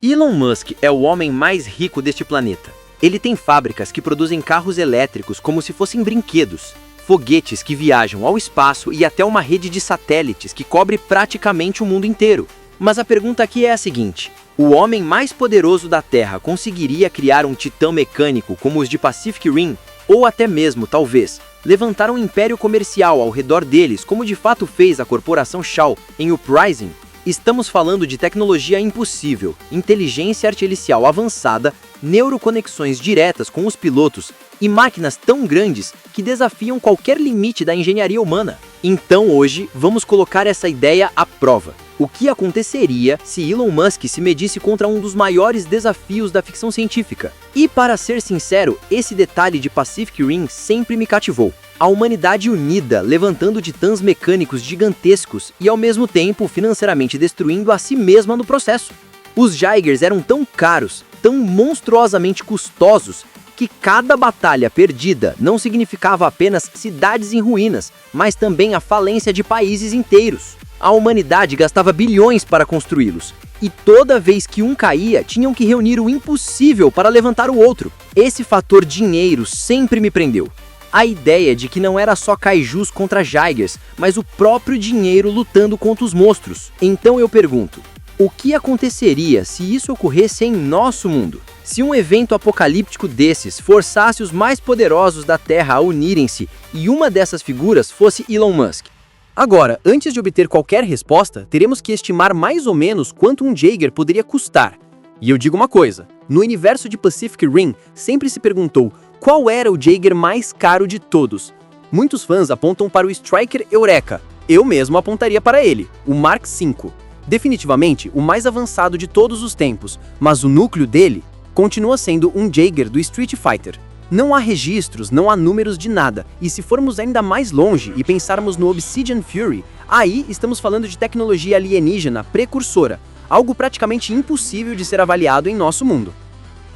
Elon Musk é o homem mais rico deste planeta. Ele tem fábricas que produzem carros elétricos como se fossem brinquedos, foguetes que viajam ao espaço e até uma rede de satélites que cobre praticamente o mundo inteiro. Mas a pergunta aqui é a seguinte: o homem mais poderoso da Terra conseguiria criar um titã mecânico como os de Pacific Rim? Ou até mesmo, talvez, levantar um império comercial ao redor deles, como de fato fez a corporação Shaw em Uprising? Estamos falando de tecnologia impossível, inteligência artificial avançada, neuroconexões diretas com os pilotos e máquinas tão grandes que desafiam qualquer limite da engenharia humana. Então hoje vamos colocar essa ideia à prova. O que aconteceria se Elon Musk se medisse contra um dos maiores desafios da ficção científica? E para ser sincero, esse detalhe de Pacific Rim sempre me cativou. A humanidade unida, levantando titãs mecânicos gigantescos e ao mesmo tempo financeiramente destruindo a si mesma no processo. Os Jaegers eram tão caros, tão monstruosamente custosos, que cada batalha perdida não significava apenas cidades em ruínas, mas também a falência de países inteiros. A humanidade gastava bilhões para construí-los, e toda vez que um caía, tinham que reunir o impossível para levantar o outro. Esse fator dinheiro sempre me prendeu. A ideia de que não era só kaijus contra Jaegers, mas o próprio dinheiro lutando contra os monstros. Então eu pergunto, o que aconteceria se isso ocorresse em nosso mundo? Se um evento apocalíptico desses forçasse os mais poderosos da Terra a unirem-se e uma dessas figuras fosse Elon Musk? Agora, antes de obter qualquer resposta, teremos que estimar mais ou menos quanto um Jaeger poderia custar. E eu digo uma coisa, no universo de Pacific Rim sempre se perguntou qual era o Jaeger mais caro de todos. Muitos fãs apontam para o Striker Eureka. Eu mesmo apontaria para ele, o Mark V. Definitivamente o mais avançado de todos os tempos, mas o núcleo dele continua sendo um Jaeger do Street Fighter. Não há registros, não há números de nada, e se formos ainda mais longe e pensarmos no Obsidian Fury, aí estamos falando de tecnologia alienígena precursora, algo praticamente impossível de ser avaliado em nosso mundo.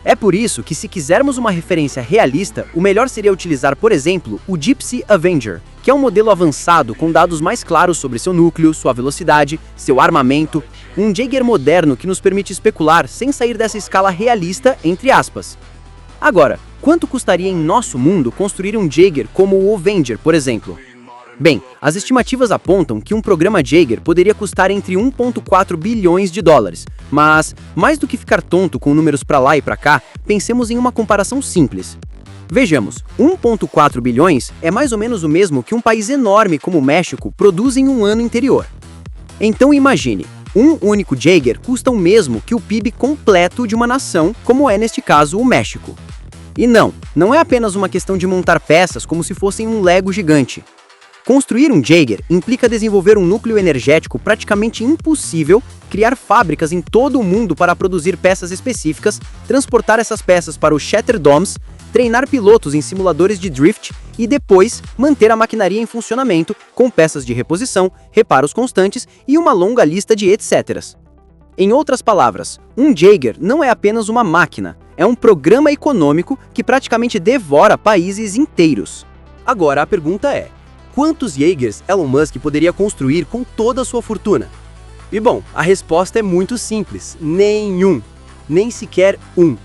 É por isso que, se quisermos uma referência realista, o melhor seria utilizar, por exemplo, o Gypsy Avenger, que é um modelo avançado com dados mais claros sobre seu núcleo, sua velocidade, seu armamento, um Jaeger moderno que nos permite especular sem sair dessa escala realista, entre aspas. Agora, quanto custaria em nosso mundo construir um Jaeger como o Avenger, por exemplo? Bem, as estimativas apontam que um programa Jaeger poderia custar entre 1,4 bilhões de dólares, mas, mais do que ficar tonto com números para lá e para cá, pensemos em uma comparação simples. Vejamos, 1,4 bilhões é mais ou menos o mesmo que um país enorme como o México produz em um ano interior. Então imagine, um único Jaeger custa o mesmo que o PIB completo de uma nação, como é neste caso o México. E não é apenas uma questão de montar peças como se fossem um Lego gigante. Construir um Jaeger implica desenvolver um núcleo energético praticamente impossível, criar fábricas em todo o mundo para produzir peças específicas, transportar essas peças para os Shatter Domes, treinar pilotos em simuladores de drift e depois manter a maquinaria em funcionamento com peças de reposição, reparos constantes e uma longa lista de etc. Em outras palavras, um Jaeger não é apenas uma máquina, é um programa econômico que praticamente devora países inteiros. Agora a pergunta é: quantos Jaegers Elon Musk poderia construir com toda a sua fortuna? E bom, a resposta é muito simples: nenhum. Nem sequer um.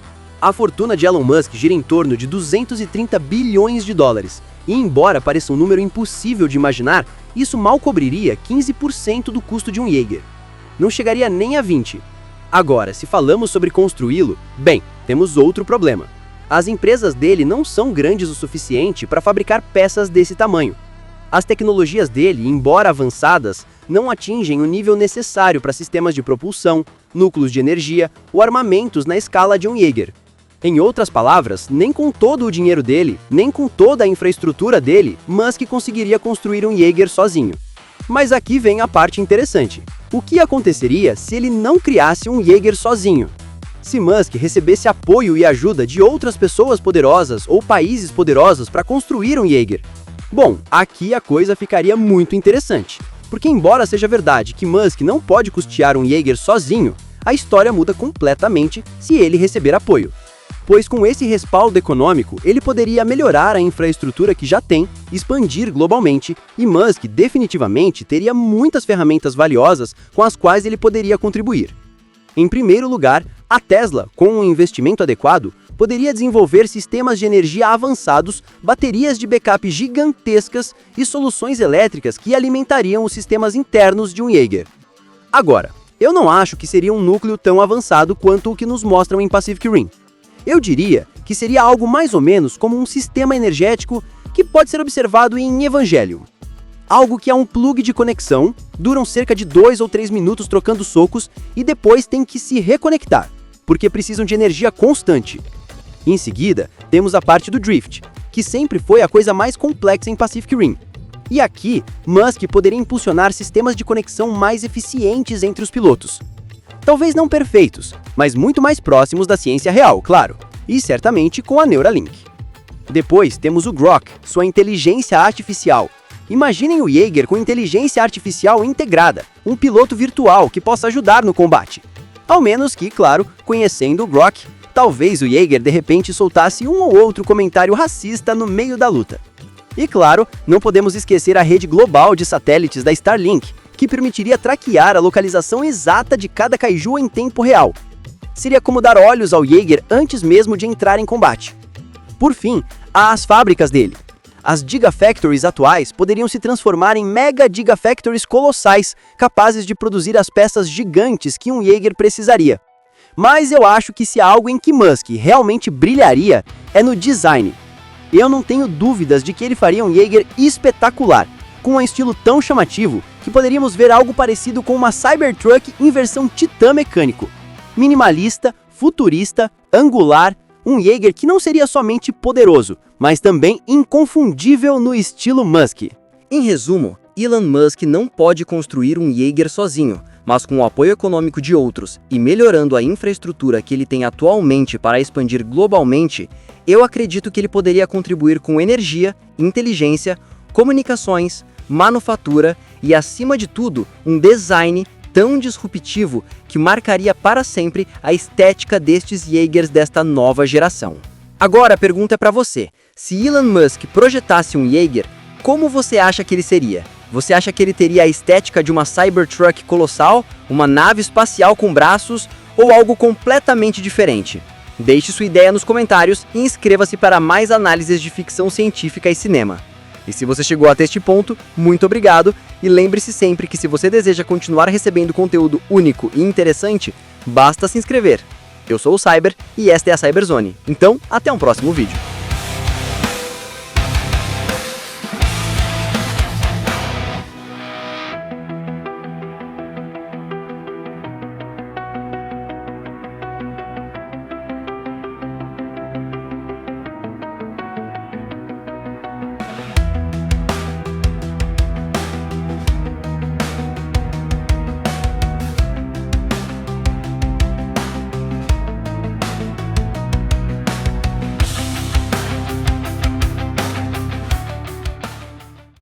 A fortuna de Elon Musk gira em torno de 230 bilhões de dólares. E embora pareça um número impossível de imaginar, isso mal cobriria 15% do custo de um Jaeger. Não chegaria nem a 20%. Agora, se falamos sobre construí-lo, bem, temos outro problema. As empresas dele não são grandes o suficiente para fabricar peças desse tamanho. As tecnologias dele, embora avançadas, não atingem o nível necessário para sistemas de propulsão, núcleos de energia ou armamentos na escala de um Jaeger. Em outras palavras, nem com todo o dinheiro dele, nem com toda a infraestrutura dele, Musk conseguiria construir um Jaeger sozinho. Mas aqui vem a parte interessante. O que aconteceria se ele não criasse um Jaeger sozinho? Se Musk recebesse apoio e ajuda de outras pessoas poderosas ou países poderosos para construir um Jaeger? Bom, aqui a coisa ficaria muito interessante. Porque embora seja verdade que Musk não pode custear um Jaeger sozinho, a história muda completamente se ele receber apoio. Pois com esse respaldo econômico, ele poderia melhorar a infraestrutura que já tem, expandir globalmente, e Musk definitivamente teria muitas ferramentas valiosas com as quais ele poderia contribuir. Em primeiro lugar, a Tesla, com um investimento adequado, poderia desenvolver sistemas de energia avançados, baterias de backup gigantescas e soluções elétricas que alimentariam os sistemas internos de um Jaeger. Agora, eu não acho que seria um núcleo tão avançado quanto o que nos mostram em Pacific Rim. Eu diria que seria algo mais ou menos como um sistema energético que pode ser observado em Evangelion. Algo que é um plug de conexão, duram cerca de 2 ou 3 minutos trocando socos e depois tem que se reconectar, porque precisam de energia constante. Em seguida, temos a parte do Drift, que sempre foi a coisa mais complexa em Pacific Rim. E aqui, Musk poderia impulsionar sistemas de conexão mais eficientes entre os pilotos. Talvez não perfeitos, mas muito mais próximos da ciência real, claro, e certamente com a Neuralink. Depois temos o Grok, sua inteligência artificial. Imaginem o Jaeger com inteligência artificial integrada, um piloto virtual que possa ajudar no combate. Ao menos que, claro, conhecendo o Grok, talvez o Jaeger de repente soltasse um ou outro comentário racista no meio da luta. E claro, não podemos esquecer a rede global de satélites da Starlink, que permitiria traquear a localização exata de cada kaiju em tempo real. Seria como dar olhos ao Jaeger antes mesmo de entrar em combate. Por fim, há as fábricas dele. As Gigafactories atuais poderiam se transformar em Mega Gigafactories colossais, capazes de produzir as peças gigantes que um Jaeger precisaria. Mas eu acho que se há algo em que Musk realmente brilharia, é no design. Eu não tenho dúvidas de que ele faria um Jaeger espetacular, com um estilo tão chamativo que poderíamos ver algo parecido com uma Cybertruck em versão Titã mecânico. Minimalista, futurista, angular, um Jaeger que não seria somente poderoso, mas também inconfundível no estilo Musk. Em resumo, Elon Musk não pode construir um Jaeger sozinho, mas com o apoio econômico de outros e melhorando a infraestrutura que ele tem atualmente para expandir globalmente, eu acredito que ele poderia contribuir com energia, inteligência, comunicações, manufatura e, acima de tudo, um design tão disruptivo que marcaria para sempre a estética destes Jaegers desta nova geração. Agora a pergunta é para você: se Elon Musk projetasse um Jaeger, como você acha que ele seria? Você acha que ele teria a estética de uma Cybertruck colossal, uma nave espacial com braços ou algo completamente diferente? Deixe sua ideia nos comentários e inscreva-se para mais análises de ficção científica e cinema. E se você chegou até este ponto, muito obrigado, e lembre-se sempre que se você deseja continuar recebendo conteúdo único e interessante, basta se inscrever. Eu sou o Cyber e esta é a Cyberzone. Então, até um próximo vídeo.